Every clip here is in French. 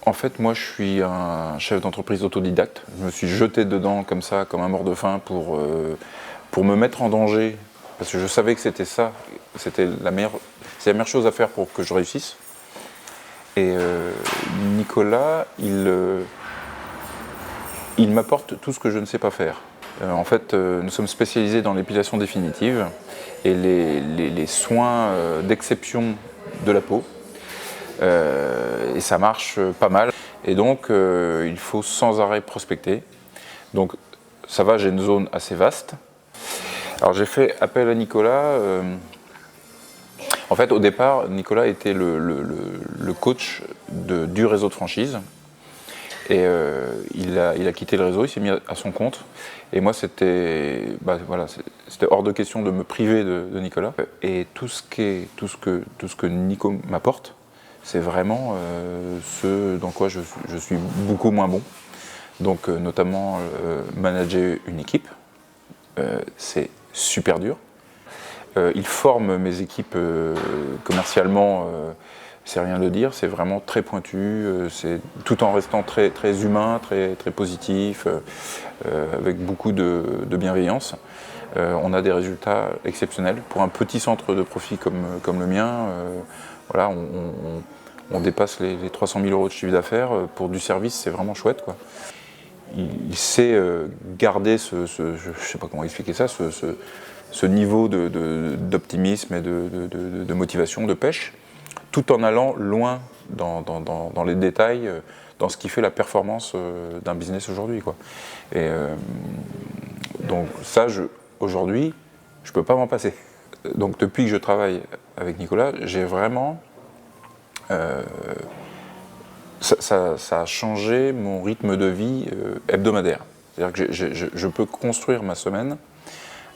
En fait, moi, je suis un chef d'entreprise autodidacte. Je me suis jeté dedans comme ça, comme un mort de faim, pour me mettre en danger, parce que je savais que c'était ça, c'est la meilleure chose à faire pour que je réussisse. Et Nicolas, il m'apporte tout ce que je ne sais pas faire. En fait, nous sommes spécialisés dans l'épilation définitive et les soins d'exception de la peau. Et ça marche pas mal. Et donc, il faut sans arrêt prospecter. Donc, ça va, j'ai une zone assez vaste. Alors, j'ai fait appel à Nicolas. En fait, au départ, Nicolas était le coach du réseau de franchise. Et il a quitté le réseau, il s'est mis à son compte. Et moi, c'était hors de question de me priver de Nicolas. Et tout ce que Nico m'apporte, c'est vraiment ce dans quoi je suis beaucoup moins bon. Donc notamment manager une équipe, c'est super dur. Il forme mes équipes commercialement, c'est rien de dire, c'est vraiment très pointu, c'est tout en restant très, très humain, très, très positif, avec beaucoup de bienveillance. On a des résultats exceptionnels. Pour un petit centre de profit comme le mien, voilà, on dépasse les 300 000 € de chiffre d'affaires. Pour du service, c'est vraiment chouette, quoi. Il sait garder je ne sais pas comment expliquer ça, ce niveau d'optimisme et de motivation, de pêche, tout en allant loin dans les détails, dans ce qui fait la performance d'un business aujourd'hui, quoi. Et donc ça, aujourd'hui, je ne peux pas m'en passer. Donc depuis que je travaille avec Nicolas, j'ai vraiment... ça a changé mon rythme de vie hebdomadaire. C'est-à-dire que je peux construire ma semaine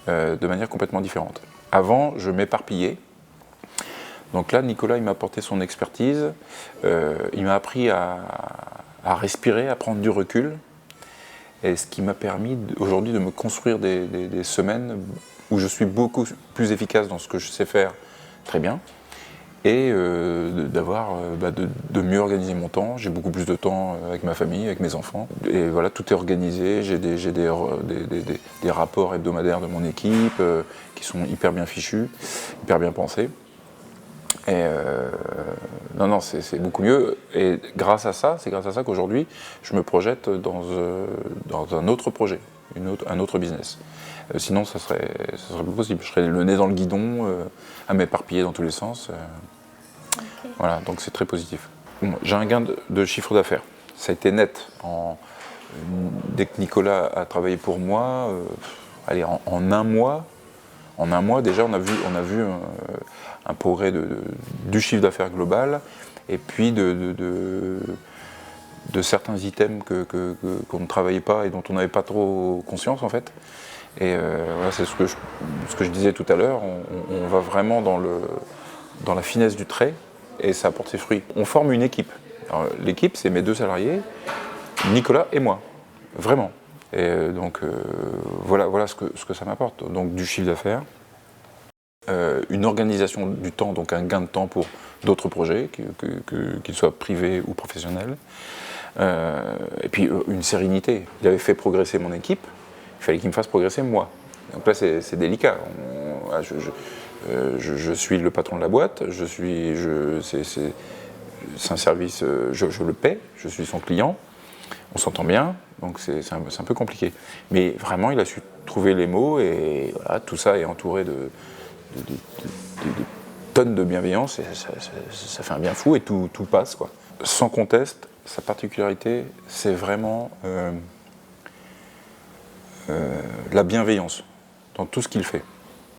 de manière complètement différente. Avant, je m'éparpillais. Donc là, Nicolas, il m'a apporté son expertise. Il m'a appris à respirer, à prendre du recul. Et ce qui m'a permis aujourd'hui de me construire des semaines où je suis beaucoup plus efficace dans ce que je sais faire très bien. Et de mieux organiser mon temps. J'ai beaucoup plus de temps avec ma famille, avec mes enfants. Et voilà, tout est organisé. J'ai des rapports hebdomadaires de mon équipe qui sont hyper bien fichus, hyper bien pensés. Et non, c'est beaucoup mieux. Et c'est grâce à ça qu'aujourd'hui, je me projette dans un autre projet, un autre business. Sinon, ça serait pas possible. Je serais le nez dans le guidon, à m'éparpiller dans tous les sens. Okay. Voilà, donc c'est très positif. Bon, j'ai un gain de chiffre d'affaires. Ça a été net. Dès que Nicolas a travaillé pour moi, en un mois déjà, on a vu un progrès du chiffre d'affaires global et puis de certains items qu'on ne travaillait pas et dont on n'avait pas trop conscience, en fait. Et voilà, c'est ce que je disais tout à l'heure. On va vraiment dans la finesse du trait et ça apporte ses fruits. On forme une équipe. L'équipe, c'est mes 2 salariés, Nicolas et moi, vraiment. Et donc voilà ce que ça m'apporte. Donc du chiffre d'affaires, une organisation du temps, donc un gain de temps pour d'autres projets, qu'ils soient privés ou professionnels. Et puis une sérénité. Il avait fait progresser mon équipe, il fallait qu'il me fasse progresser moi. Donc là c'est délicat. Je suis le patron de la boîte, c'est un service, je le paie, je suis son client, on s'entend bien, donc c'est un peu compliqué. Mais vraiment, il a su trouver les mots et voilà, tout ça est entouré de tonnes de bienveillance et ça fait un bien fou et tout passe, quoi. Sans conteste, sa particularité, c'est vraiment la bienveillance dans tout ce qu'il fait.